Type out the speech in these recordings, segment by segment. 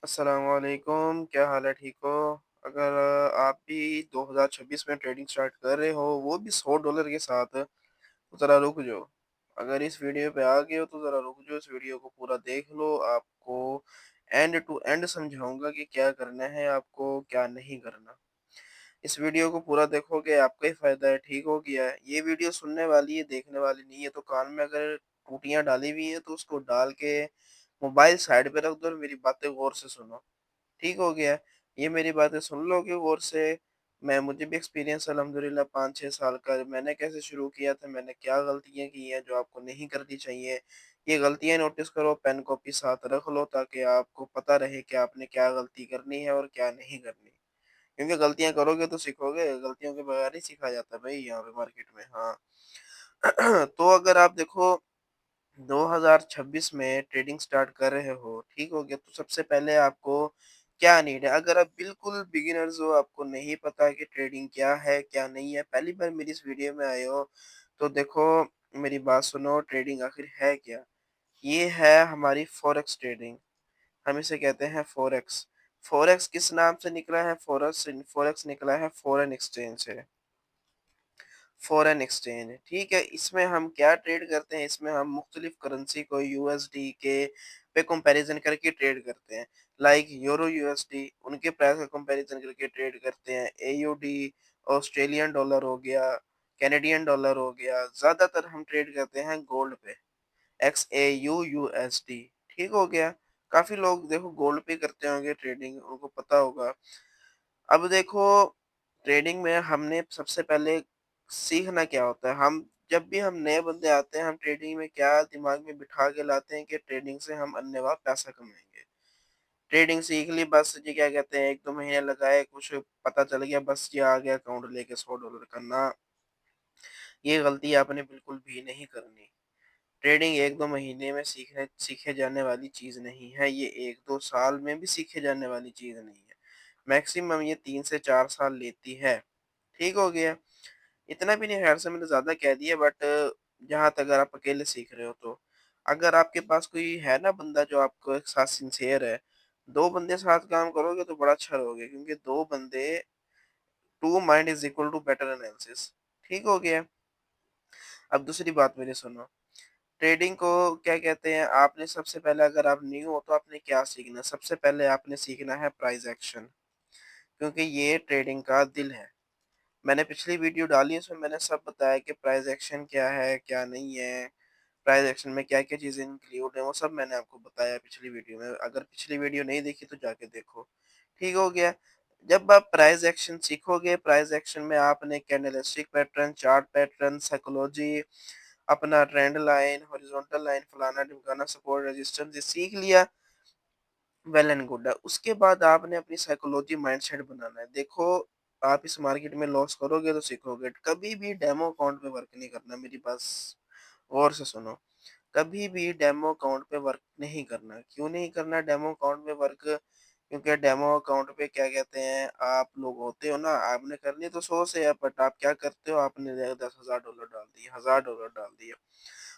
अस्सलामुअलैकुम, क्या हाल है, ठीक हो? अगर आप भी 2026 में ट्रेडिंग स्टार्ट कर रहे हो, वो भी $100 के साथ, तो ज़रा रुक जाओ। अगर इस वीडियो पे आ गए हो तो ज़रा रुक जाओ, इस वीडियो को पूरा देख लो। आपको एंड टू एंड समझाऊँगा कि क्या करना है आपको, क्या नहीं करना। इस वीडियो को पूरा देखोगे आपका ही फ़ायदा है, ठीक हो गया? ये वीडियो सुनने वाली है, देखने वाली नहीं है, तो कान में अगर टूटियाँ डाली हुई हैं तो उसको डाल के मोबाइल साइड पे रख दो और मेरी बातें गौर से सुनो। ठीक हो गया। ये मेरी बातें सुन लोगे गौर से। मुझे भी एक्सपीरियंस अल्हम्दुलिल्लाह 5-6 साल का। मैंने कैसे शुरू किया था, मैंने क्या गलतियाँ की हैं जो आपको नहीं करनी चाहिए। ये गलतियाँ नोटिस करो, पेन कॉपी साथ रख लो ताकि आपको पता रहे कि आपने क्या गलती करनी है और क्या नहीं करनी। क्योंकि गलतियाँ करोगे तो सीखोगे, गलतियों के बगैर नहीं सीखा जाता भाई यहाँ पे मार्केट में। हाँ। तो अगर आप देखो 2026 में ट्रेडिंग स्टार्ट कर रहे हो, ठीक हो गया? तो सबसे पहले आपको क्या नीड है? अगर आप बिल्कुल बिगिनर्स हो, आपको नहीं पता कि ट्रेडिंग क्या है, क्या नहीं है, पहली बार मेरी इस वीडियो में आए हो, तो देखो मेरी बात सुनो, ट्रेडिंग आखिर है क्या? ये है हमारी फॉरेक्स ट्रेडिंग, हम इसे कहते हैं फॉरेक्स। फॉरेक्स किस नाम से निकला है? फॉरेक्स फॉरेक्स निकला है फॉरेन एक्सचेंज से। फॉरेन एक्सचेंज, ठीक है? इसमें हम क्या ट्रेड करते हैं? इसमें हम मुख्तलिफ करेंसी को यूएसडी के पे कंपैरिज़न करके ट्रेड करते हैं। लाइक यूरो यूएसडी, उनके प्राइस का कंपैरिज़न करके ट्रेड करते हैं। एयूडी, ऑस्ट्रेलियन डॉलर हो गया, कैनेडियन डॉलर हो गया। ज़्यादातर हम ट्रेड करते हैं गोल्ड पे, XAUUSD, ठीक हो गया? काफ़ी लोग देखो गोल्ड पे करते होंगे ट्रेडिंग, उनको पता होगा। अब देखो ट्रेडिंग में हमने सबसे पहले सीखना क्या होता है। हम जब भी हम नए बंदे आते हैं, हम ट्रेडिंग में क्या दिमाग में बिठा के लाते हैं कि ट्रेडिंग से हम अन्नेवाह पैसा कमाएंगे। ट्रेडिंग सीख ली, बस ये क्या कहते हैं, 1-2 महीने लगाए, कुछ पता चल गया, बस ये आ गया अकाउंट लेके $100 का ना। ये गलती आपने बिल्कुल भी नहीं करनी। ट्रेडिंग 1-2 महीने में सीखने सीखे जाने वाली चीज़ नहीं है, ये 1-2 साल में भी सीखे जाने वाली चीज़ नहीं है। मैक्सिमम ये 3 से 4 साल लेती है। ठीक हो गया? इतना भी नहीं, ख़ैर से मैंने ज़्यादा कह दिया, बट जहाँ तक अगर आप अकेले सीख रहे हो तो। अगर आपके पास कोई है ना बंदा जो आपको एक साथ सिंसियर है, 2 बंदे साथ काम करोगे तो बड़ा अच्छा रहोगे, क्योंकि 2 बंदे, 2 mind is equal to better analysis. ठीक हो गया? अब दूसरी बात मेरी सुनो। ट्रेडिंग को क्या कहते हैं, आपने सबसे पहले, अगर आप न्यू हो तो आपने क्या सीखना है? सबसे पहले आपने सीखना है प्राइस एक्शन, क्योंकि ये ट्रेडिंग का दिल है। मैंने पिछली वीडियो डाली है, उसमें मैंने सब बताया कि प्राइस एक्शन क्या है, क्या नहीं है, प्राइस एक्शन में क्या-क्या चीज़ें इंक्लूड हैं, वो सब मैंने आपको बताया पिछली वीडियो में। अगर पिछली वीडियो नहीं देखी तो जाके देखो। ठीक हो गया? जब आप प्राइस एक्शन सीखोगे, प्राइस एक्शन में आपने candlestick pattern, chart pattern, psychology, अपना ट्रेंड लाइन, हॉरिजॉन्टल लाइन, फलाना-ढिमकाना, सपोर्ट, रेजिस्टेंस ये सीख लिया, वेल एंड गुड है। उसके बाद आपने अपनी साइकोलॉजी माइंडसेट बनाना है। देखो, आप इस मार्केट में लॉस करोगे तो सीखोगे। कभी भी डेमो अकाउंट पे वर्क नहीं करना, मेरी बात गौर से सुनो। कभी भी डेमो अकाउंट पे वर्क नहीं करना। क्यों नहीं करना डेमो अकाउंट पे वर्क? क्योंकि डेमो अकाउंट पे क्या कहते हैं, आप लोग होते हो ना, आपने करनी तो 100 से है, बट आप क्या करते हो, आपने $10,000 डाल दिए, $1000 डाल दिए।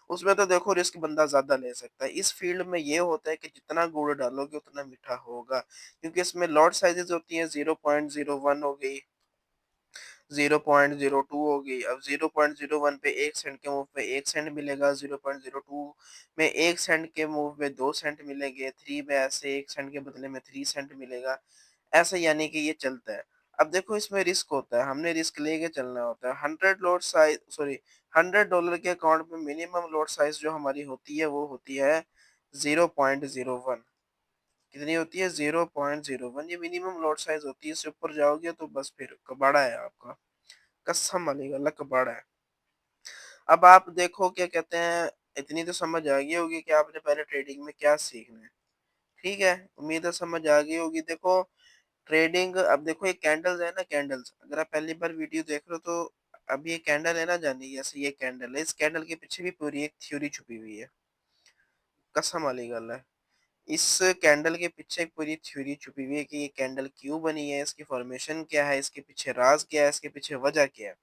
उसमें तो देखो रिस्क बंदा ज़्यादा ले सकता है। इस फ़ील्ड में ये होता है कि जितना गुड़ डालोगे उतना मीठा होगा, क्योंकि इसमें लॉट साइज़ेज़ होती हैं, 0.01 हो गई, 0.02 हो गई। अब 0.01 पे 1 सेंट के मूव पे 1 सेंट मिलेगा, 0.02 में 1 सेंट के मूव में 2 सेंट मिलेंगे, 3 में ऐसे 1 सेंट के बदले में 3 सेंट मिलेगा। ऐसा यानी कि ये चलता है। अब देखो इसमें रिस्क होता है, हमने रिस्क लेके चलना होता है। 100 लॉट साइज़ सॉरी $100 के अकाउंट में मिनिमम लॉट साइज़ जो हमारी होती है वो होती है 0.01। कितनी होती है? 0.01, ये मिनिमम लॉट साइज़ होती है। इससे ऊपर जाओगे तो बस फिर कबाड़ा है आपका। कसम वाली गल्ला कबाड़ा है। अब आप देखो क्या कहते हैं, इतनी तो समझ आ गई होगी कि आपने पहले ट्रेडिंग में क्या सीखना है। ठीक है? उम्मीद है समझ आ गई होगी। देखो ट्रेडिंग, अब देखो ये कैंडल्स है ना, कैंडल्स, अगर आप पहली बार वीडियो देख रहे हो तो अब ये कैंडल है ना जानी, जैसे ये कैंडल है, इस कैंडल के पीछे भी पूरी एक थ्योरी छुपी हुई है। कसम वाली गल है। इस कैंडल के पीछे एक पूरी थ्योरी छुपी हुई है कि ये कैंडल क्यों बनी है, इसकी फॉर्मेशन क्या है, इसके पीछे राज क्या है, इसके पीछे वजह क्या है।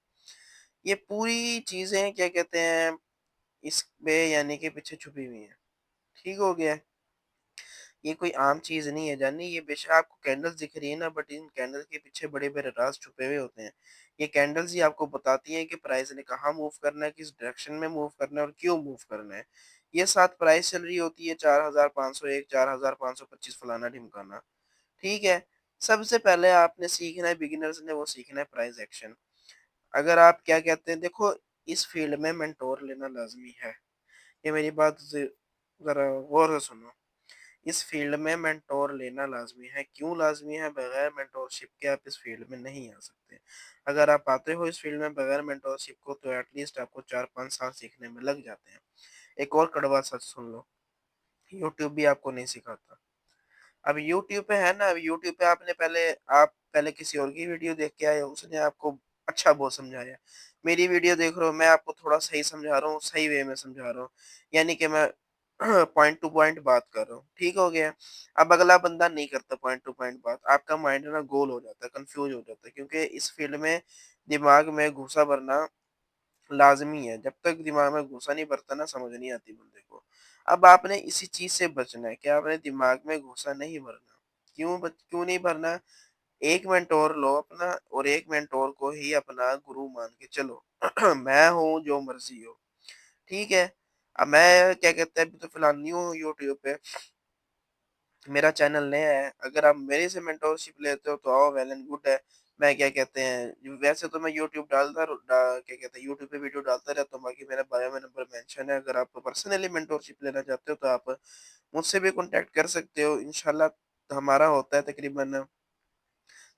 ये पूरी चीजें क्या कहते हैं, इसमें यानी कि पीछे छुपी हुई हैं। ठीक हो गया है? ये कोई आम चीज़ नहीं है जानी, ये बेशक आपको कैंडल्स दिख रही है ना, बट इन कैंडल के पीछे बड़े-बड़े राज़ छुपे हुए होते हैं। ये कैंडल्स ही आपको बताती हैं कि प्राइस ने कहाँ मूव करना है, किस डायरेक्शन में मूव करना है और क्यों मूव करना है। ये साथ प्राइस चल रही होती है 4501, 4525 फलाना-ढिमकाना, ठीक है? सबसे पहले आपने सीखना है, बिगिनर्स ने वो सीखना है प्राइस एक्शन। अगर आप क्या कहते हैं, देखो इस फ़ील्ड में मेंटोर लेना लाज़मी है। ये मेरी बात ज़रा गौर से सुनो। इस फ़ील्ड में मेंटोर लेना लाज़मी है। क्यों लाज़मी है? बगैर मेंटोरशिप के आप इस फ़ील्ड में नहीं आ सकते। अगर आप आते हो इस फ़ील्ड में बगैर मेंटोरशिप को, तो एट लीस्ट आपको 4-5 साल सीखने में लग जाते हैं। एक और कड़वा सच सुन लो, यूट्यूब भी आपको नहीं सिखाता। अब यूट्यूब पे है ना, अब यूट्यूब पे आप पहले किसी और की वीडियो देख के आए हो, उसने आपको अच्छा बहुत समझाया। मेरी वीडियो देख रहे हो, मैं आपको थोड़ा सही समझा रहा हूँ, सही वे में समझा रहा हूँ। यानी कि मैं पॉइंट टू पॉइंट बात कर रहा हूँ, ठीक हो गया? अब अगला बंदा नहीं करता पॉइंट टू पॉइंट बात, आपका माइंड ना गोल हो जाता है, कन्फ्यूज़ हो जाता है, क्योंकि इस फ़ील्ड में दिमाग में घुसा भरना लाज़मी है। जब तक दिमाग में घुसा नहीं भरता ना, समझ नहीं आती बंदे को। अब आपने इसी चीज़ से बचना है कि आपने दिमाग में घुसा नहीं भरना। क्यों नहीं भरना? एक मेंटोर लो अपना और एक मेंटोर को ही अपना गुरु मान के चलो। मैं हूँ जो मर्ज़ी हो, ठीक है? अब मैं क्या कहते हैं, अभी तो फिलहाल न्यू हूँ यूट्यूब पे, मेरा चैनल नया है। अगर आप मेरे से मेंटोरशिप लेते हो तो आओ, वेल एंड गुड है। मैं क्या कहते हैं, वैसे तो मैं यूट्यूब क्या कहते हैं, यूट्यूब पे वीडियो डालता रहता हूँ, बाकी मेरा बायो में नंबर मेंशन है। अगर आप पर्सनली मेंटोरशिप लेना चाहते हो तो आप मुझसे भी कॉन्टैक्ट कर सकते हो। इंशाल्लाह हमारा होता है तकरीबन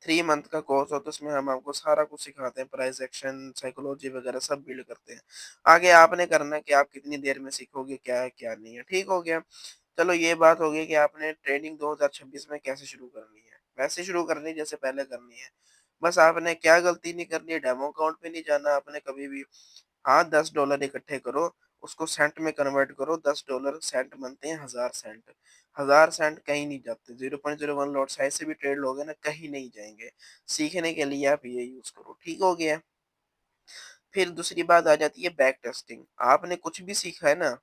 3 मंथ का कोर्स होता है, उसमें हम आपको सारा कुछ सिखाते हैं, प्राइस एक्शन, साइकोलॉजी वगैरह सब बिल्ड करते हैं। आगे आपने करना है कि आप कितनी देर में सीखोगे, क्या है, क्या नहीं है, ठीक हो गया? चलो ये बात हो गई कि आपने ट्रेडिंग 2026 में कैसे शुरू करनी है। वैसे शुरू करनी है जैसे पहले करनी है। बस आपने क्या गलती नहीं करनी है, डेमो अकाउंट पे नहीं जाना आपने कभी भी। हाँ, $10 इकट्ठे करो, उसको सेंट में कन्वर्ट करो, $10 सेंट बनते हैं 1000 सेंट। 1000 सेंट कहीं नहीं जाते, 0.01 लॉट साइज़ से भी ट्रेड लोगे ना, कहीं नहीं जाएँगे। सीखने के लिए आप ये यूज़ करो, ठीक हो गया? फिर दूसरी बात आ जाती है बैक टेस्टिंग। आपने कुछ भी सीखा है ना,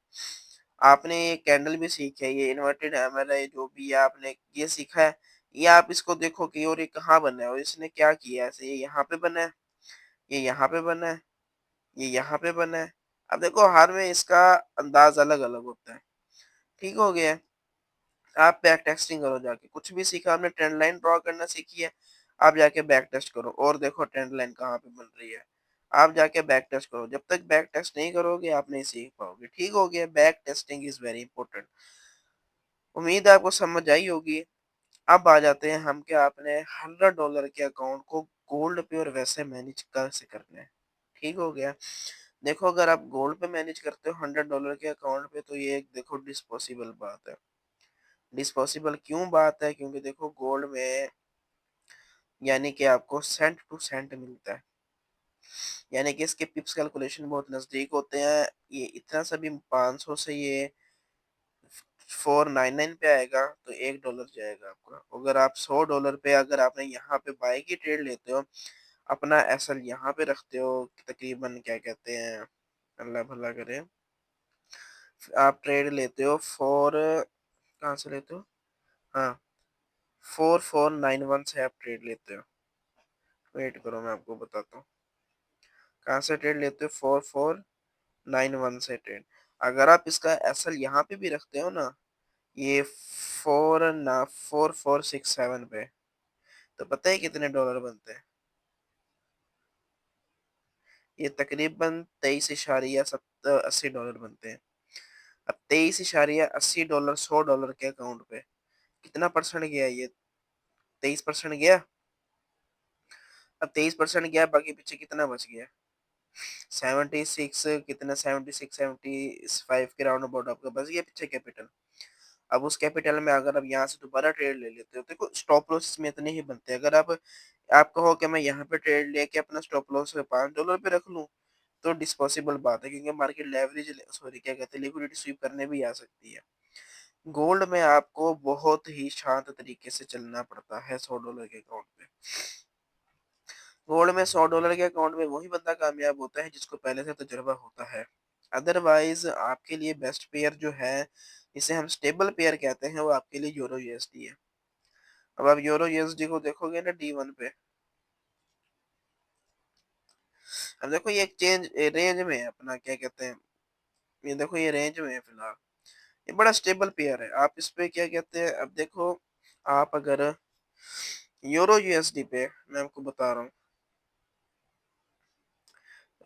आपने ये कैंडल भी सीखी है, ये इन्वर्टेड हैमर है, जो भी है आपने ये सीखा है, ये आप इसको देखो कि और ये कहाँ बना है और इसने क्या किया है ऐसे, ये यहाँ पे बना है, ये यहाँ पे बना है, ये यहाँ पे बना है। अब देखो हर में इसका अंदाज़ अलग-अलग होता है, ठीक हो गया? आप बैक टेस्टिंग करो जाके, कुछ भी सीखा आपने, ट्रेंड लाइन ड्रॉ करना सीखी है, आप जाके बैक टेस्ट करो और देखो ट्रेंड लाइन कहाँ पे बन रही है। आप जाके बैक टेस्ट करो, जब तक बैक टेस्ट नहीं करोगे आप नहीं सीख पाओगे, ठीक हो गया? Back testing is very important. उम्मीद है आपको समझ आई होगी। अब आ जाते हैं हम कि आपने $100 के अकाउंट को गोल्ड पे और वैसे मैनेज कैसे करना है, ठीक हो गया? देखो अगर आप गोल्ड पे मैनेज करते हो $100 के अकाउंट पे, तो ये एक देखो डिस्पॉसिबल बात है। डिस्पॉसिबल क्यों बात है? क्योंकि देखो गोल्ड में यानी कि आपको सेंट टू सेंट मिलता है। यानी कि इसके पिप्स कैलकुलेशन बहुत नज़दीक होते हैं। ये इतना सा भी 500 से ये 499 पे आएगा तो $1 जाएगा आपका। अगर आप $100 पे अगर आपने यहाँ पे बाय की ट्रेड लेते हो, अपना एसएल यहाँ पे रखते हो, तकरीबन क्या कहते हैं, अल्लाह भला करे, आप ट्रेड लेते हो फॉर, कहाँ से लेते हो? हाँ, 4491 से आप ट्रेड लेते हो। वेट करो मैं आपको बताता हूँ। कहाँ से ट्रेड लेते हो? 4491 से ट्रेड। अगर आप इसका एसएल यहाँ पे भी रखते हो ना, ये 4467 पे, तो पता है कितने डॉलर बनते हैं? ये तकरीबन 23.80 डॉलर बनते हैं। अब 23.80 डॉलर $100 के अकाउंट पे कितना परसेंट गया ये? 23% गया। अब 23% गया, बाकी पीछे कितना बच गया? 76 कितना, 76 75 के राउंड अबाउट आपका बच गया पीछे कैपिटल। अब उस कैपिटल में अगर आप यहाँ से दोबारा ट्रेड ले लेते हो, देखो स्टॉप लॉस इसमें इतने ही बनते हैं। अगर आप कहो कि मैं यहाँ पे ट्रेड लेके अपना स्टॉप लॉस $5 पे रख लूँ, तो डिस्पॉसिबल बात है, क्योंकि मार्केट लेवरेज सॉरी क्या कहते हैं, लिक्विडिटी स्वीप करने भी आ सकती है। गोल्ड में आपको बहुत ही शांत तरीके से चलना पड़ता है $100 के अकाउंट पे। गोल्ड में $100 के अकाउंट में वही बंदा कामयाब होता है जिसको पहले से तजुर्बा होता है। अदरवाइज आपके लिए बेस्ट पेयर जो है इसे हम स्टेबल पेयर कहते हैं, वो आपके लिए यूरो यूएसडी है। अब आप यूरो यूएसडी को देखोगे ना D1 पे, अब देखो ये एक चेंज रेंज में है अपना, क्या कहते हैं, ये देखो ये रेंज में है फिलहाल, ये बड़ा स्टेबल पेयर है। आप इस पे क्या कहते हैं, अब देखो आप अगर यूरो यूएसडी पे, मैं आपको बता रहा हूँ,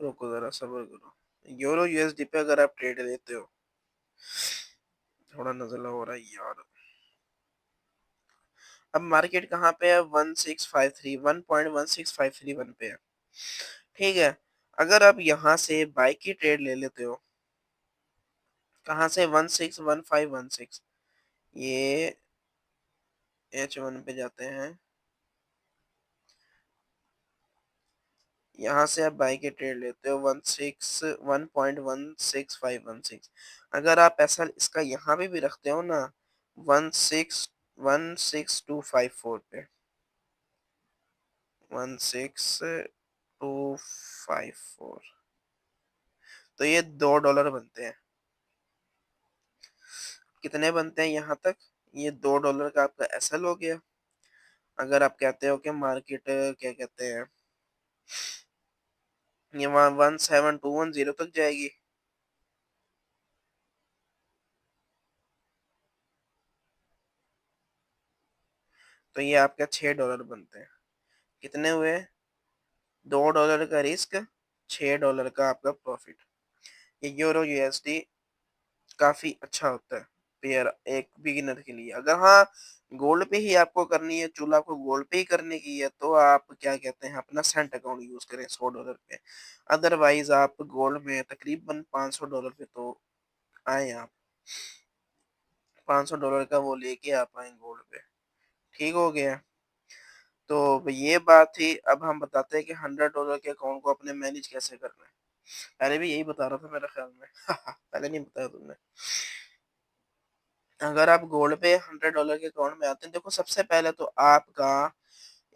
रुको जरा सब्र करो। यूरो यूएसडी पे अगर आप ट्रेड लेते हो, थोड़ा नज़ला हो रहा है यार। अब मार्केट कहाँ पे है, 1653, 1.1653 पे है। ठीक है, अगर आप यहाँ से बाई की ट्रेड ले लेते हो, कहाँ से, 161516, ये H1 पे जाते हैं, यहाँ से आप बाई के ट्रेड लेते हो 1.16516516। अगर आप ऐसा इसका यहाँ पे भी रखते हो ना, 1616254 पे, 16254, तो ये $2 बनते हैं। कितने बनते हैं यहाँ तक, ये $2 का आपका एसएल हो गया। अगर आप कहते हो कि मार्केट क्या कहते हैं, ये वहाँ 17210 तक जाएगी, तो ये आपका $6 बनते हैं। कितने हुए, $2 का रिस्क, $6 का आपका प्रॉफिट। ये यूरो यूएसडी काफी अच्छा होता है पेयर एक बिगिनर के लिए। अगर हाँ गोल्ड पे ही आपको करनी है, चूल्हा आपको गोल्ड पे ही करने की है, तो आप क्या कहते हैं अपना सेंट अकाउंट यूज करें $100 पे। अदरवाइज आप गोल्ड में तकरीबन $500 पे तो आए आप, $500 का वो लेके आप आए गोल्ड पे। ठीक हो गया, तो ये बात थी। अब हम बताते हैं कि $100 के अकाउंट को अपने मैनेज कैसे करना है। पहले भी यही बता रहा था मेरे ख्याल में पहले नहीं बताया तुमने। अगर आप गोल्ड पे $100 के अकाउंट में आते हैं, देखो सबसे पहले तो आपका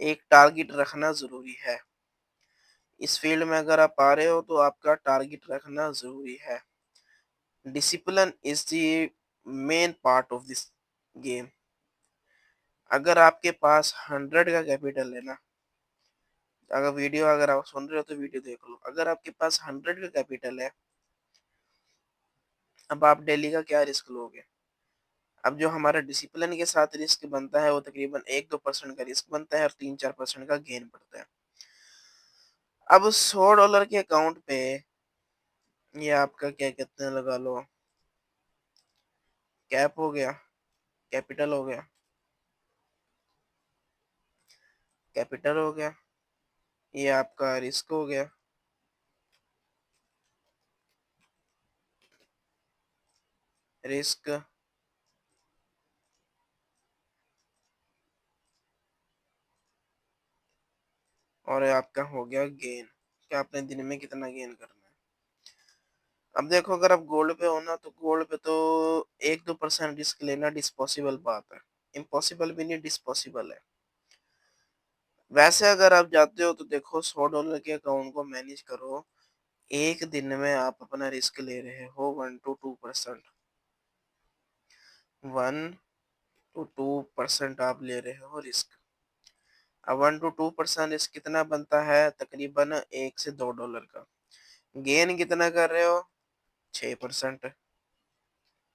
एक टारगेट रखना जरूरी है। इस फील्ड में अगर आप आ रहे हो तो आपका टारगेट रखना जरूरी है। Discipline is the main part of this game. अगर आपके पास 100 का कैपिटल है ना, अगर आप सुन रहे हो तो वीडियो देख लो। अगर आपके पास 100 का कैपिटल है, अब आप डेली का क्या रिस्क लोगे। अब जो हमारा डिसिप्लिन के साथ रिस्क बनता है वो तकरीबन 1-2% का रिस्क बनता है और 3-4% का गेन पड़ता है। अब $100 के अकाउंट पे ये आपका क्या कहते हैं, लगा लो कैप हो गया, कैपिटल हो गया, कैपिटल हो गया, ये आपका रिस्क हो गया, रिस्क, और ये आपका हो गया गेन, कि आपने दिन में कितना गेन करना है। अब देखो अगर आप गोल्ड पे हो ना, तो गोल्ड पे तो 1-2% रिस्क लेना डिस्पॉसिबल बात है। इम्पॉसिबल भी नहीं, डिस्पॉसिबल है। वैसे अगर आप जाते हो तो देखो $100 के अकाउंट को मैनेज करो, एक दिन में आप अपना रिस्क ले रहे हो 1 to 2%, 1 to 2% आप ले रहे हो रिस्क। अब 1 to 2% रिस्क कितना बनता है, तकरीबन $1 से $2 का। गेन कितना कर रहे हो, 6%।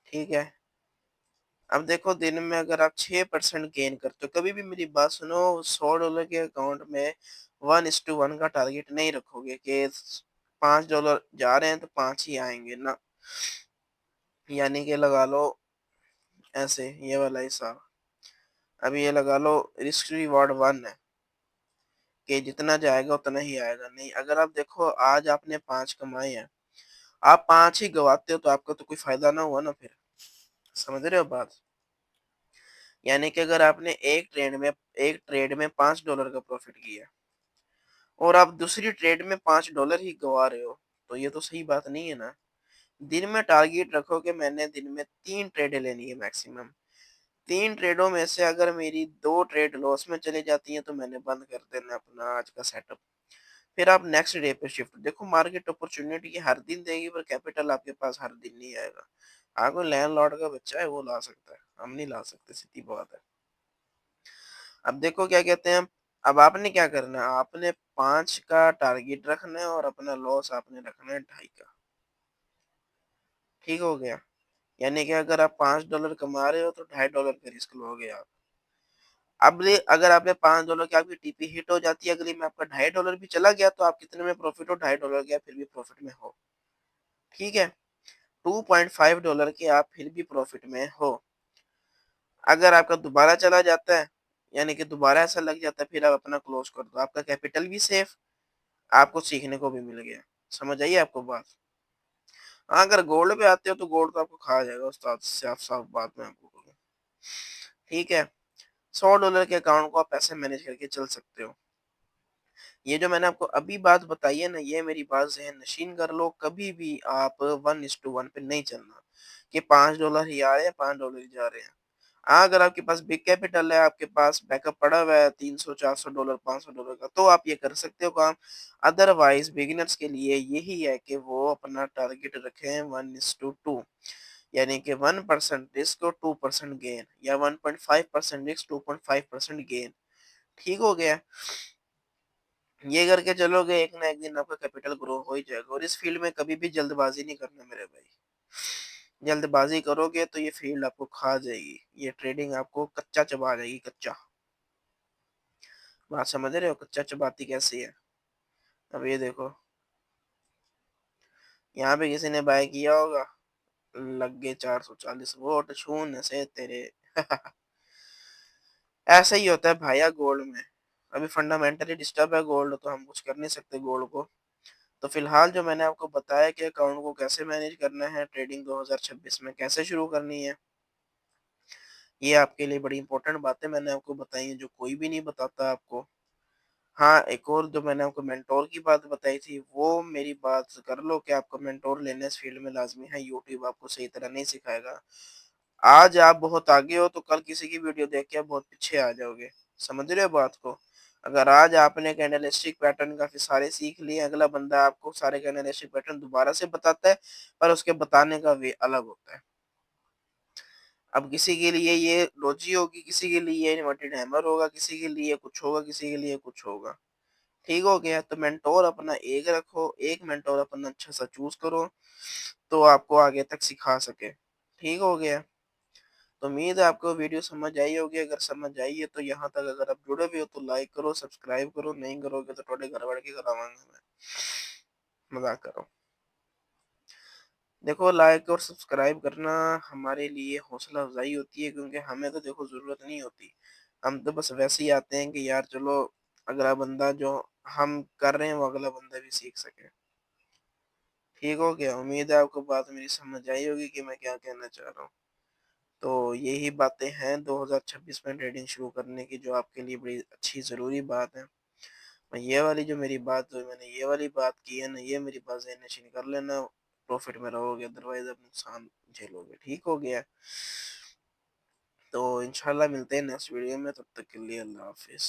ठीक है, अब देखो दिन में अगर आप 6% गेन करते हो, कभी भी मेरी बात सुनो, $100 के अकाउंट में 1:1 का टारगेट नहीं रखोगे कि $5 जा रहे हैं तो 5 ही आएंगे ना। यानी कि लगा लो ऐसे, ये वाला हिसाब। अब ये लगा लो रिस्क रिवॉर्ड 1 है, कि जितना जाएगा उतना ही आएगा। नहीं, अगर आप देखो आज आपने 5 कमाए हैं, आप 5 ही गवाते हो तो आपका तो कोई फायदा ना हुआ ना फिर। समझ रहे हो बात। यानी कि अगर आपने एक ट्रेड में $5 का प्रॉफिट किया और आप दूसरी ट्रेड में $5 ही गवा रहे हो, तो ये तो सही बात नहीं है ना। दिन में टारगेट रखो कि मैंने दिन में 3 ट्रेडें लेनी है मैक्सिमम। 3 ट्रेडों में से अगर मेरी 2 ट्रेड लॉस में चली जाती हैं तो मैंने बंद कर देना अपना आज का सेटअप। फिर आप नेक्स्ट डे पे शिफ्ट। देखो मार्केट अपॉर्चुनिटी हर दिन देगी, पर कैपिटल आपके पास हर दिन नहीं आएगा। हाँ, कोई लैंडलॉर्ड का बच्चा है वो ला सकता है, हम नहीं ला सकते, सीधी बात है। अब देखो क्या कहते हैं, अब आपने क्या करना है, आपने 5 का टारगेट रखना है और अपना लॉस आपने रखना है 2.5 का, ठीक हो गया? यानी कि अगर आप $5 कमा रहे हो तो $2.5 का रिस्क लोगे आप। अब ले अगर आपने $5 की आपकी टीपी हिट हो जाती है, अगली में आपका $2.5 भी चला गया तो आप कितने में प्रॉफिट हो? $2.5 के आप फिर भी प्रॉफिट में हो, ठीक है? $2.5 के आप फिर भी प्रॉफिट में हो। अगर आपका दोबारा चला जाता है, यानी कि दोबारा ऐसा लग जाता है, फिर आप अपना क्लोज़ कर दो। आपका कैपिटल भी सेफ, आपको सीखने को भी मिल गया। समझ आई आपको बात? हाँ, अगर गोल्ड पे आते हो तो गोल्ड तो आपको खा जाएगा उस्ताद, साफ-साफ बात मैं आपको बोलूँ। ठीक है? $100 के अकाउंट को आप ऐसे मैनेज करके चल सकते हो। ये जो मैंने आपको अभी बात बताई है ना, ये मेरी बात ज़हन-नशीन कर लो, कभी भी आप 1:1 पे नहीं चलना, कि $5 ही आ रहे हैं, $5 ही जा रहे हैं। हाँ, अगर आपके पास बिग कैपिटल है, आपके पास बैकअप पड़ा हुआ है $300, $400, $500 का, तो आप ये कर सकते हो काम। अदरवाइज़ बिगिनर्स के लिए यही है कि वो अपना टारगेट रखें 1:2, यानी कि 1% रिस्क और 2% गेन, या 1.5% रिस्क, 2.5% गेन। ठीक हो गया? ये करके चलोगे, एक ना एक दिन आपका कैपिटल ग्रो हो ही जाएगा, और इस फील्ड में कभी भी जल्दबाजी नहीं करना मेरे भाई। जल्दबाजी करोगे तो ये फील्ड आपको खा जाएगी, ये ट्रेडिंग आपको कच्चा चबा जाएगी, कच्चा। बात समझ रहे हो, कच्चा चबाती कैसी है? अब ये देखो, यहाँ पे किसी ने बाय किया होगा, लग गए 440 वोट छूने से तेरे। ऐसा ही होता है भाया गोल्ड में। अभी फंडामेंटली डिस्टर्ब है गोल्ड, तो हम कुछ कर नहीं सकते गोल्ड को। तो फिलहाल जो मैंने आपको बताया कि अकाउंट को कैसे मैनेज करना है, ट्रेडिंग 2026 में कैसे शुरू करनी है, ये आपके लिए बड़ी इंपॉर्टेंट बातें मैंने आपको बताई हैं, जो कोई भी नहीं बताता आपको। हाँ, एक और जो मैंने आपको मेंटोर की बात बताई थी, वो मेरी बात कर लो कि आपको मेंटोर लेना इस फील्ड में लाज़मी है, यूट्यूब आपको सही तरह नहीं सिखाएगा। आज आप बहुत आगे हो तो कल किसी की वीडियो देख के आप बहुत पीछे आ जाओगे। समझ रहे हो बात को? अगर आज आपने कैंडलस्टिक पैटर्न काफ़ी सारे सीख लिए, अगला बंदा आपको सारे कैंडलस्टिक पैटर्न दोबारा से बताता है, पर उसके बताने का वे अलग होता है। अब किसी के लिए ये रोजी होगी, किसी के लिए ये इन्वर्टेड हैमर होगा, किसी के लिए कुछ होगा, किसी के लिए कुछ होगा। ठीक हो गया? तो मेंटोर अपना एक रखो, एक मेंटोर अपना अच्छा-सा चूज़ करो, तो आपको आगे तक सिखा सके। ठीक हो गया? तो उम्मीद है आपको वीडियो समझ आई होगी, अगर समझ आई है तो यहाँ तक अगर आप जुड़े हुए हो तो लाइक करो, सब्सक्राइब करो, नहीं करोगे तो थोड़े घर बैठ के करावांगा मैं। मज़ाक कर रहा हूँ। देखो, लाइक और सब्सक्राइब करना हमारे लिए हौसला अफ़ज़ाई होती है, क्योंकि हमें तो देखो ज़रूरत नहीं होती। हम तो बस वैसे ही आते हैं कि यार चलो, अगला बंदा जो हम कर रहे हैं वो अगला बंदा भी सीख सके। ठीक हो गया? उम्मीद है आपको बात मेरी समझ आई होगी कि मैं क्या कहना चाह रहा हूँ। तो यही बातें हैं 2026 में ट्रेडिंग शुरू करने की, जो आपके लिए बड़ी अच्छी ज़रूरी बात है। और ये वाली जो मेरी बात, जो मैंने ये वाली बात की है ना, ये मेरी बात ज़हन-नशीन कर लेना, प्रॉफ़िट में रहोगे, अदरवाइज़ आप नुकसान झेलोगे। ठीक हो गया? तो इंशाल्लाह मिलते हैं नेक्स्ट वीडियो में, तब तक के लिए अल्लाह हाफ़िज़।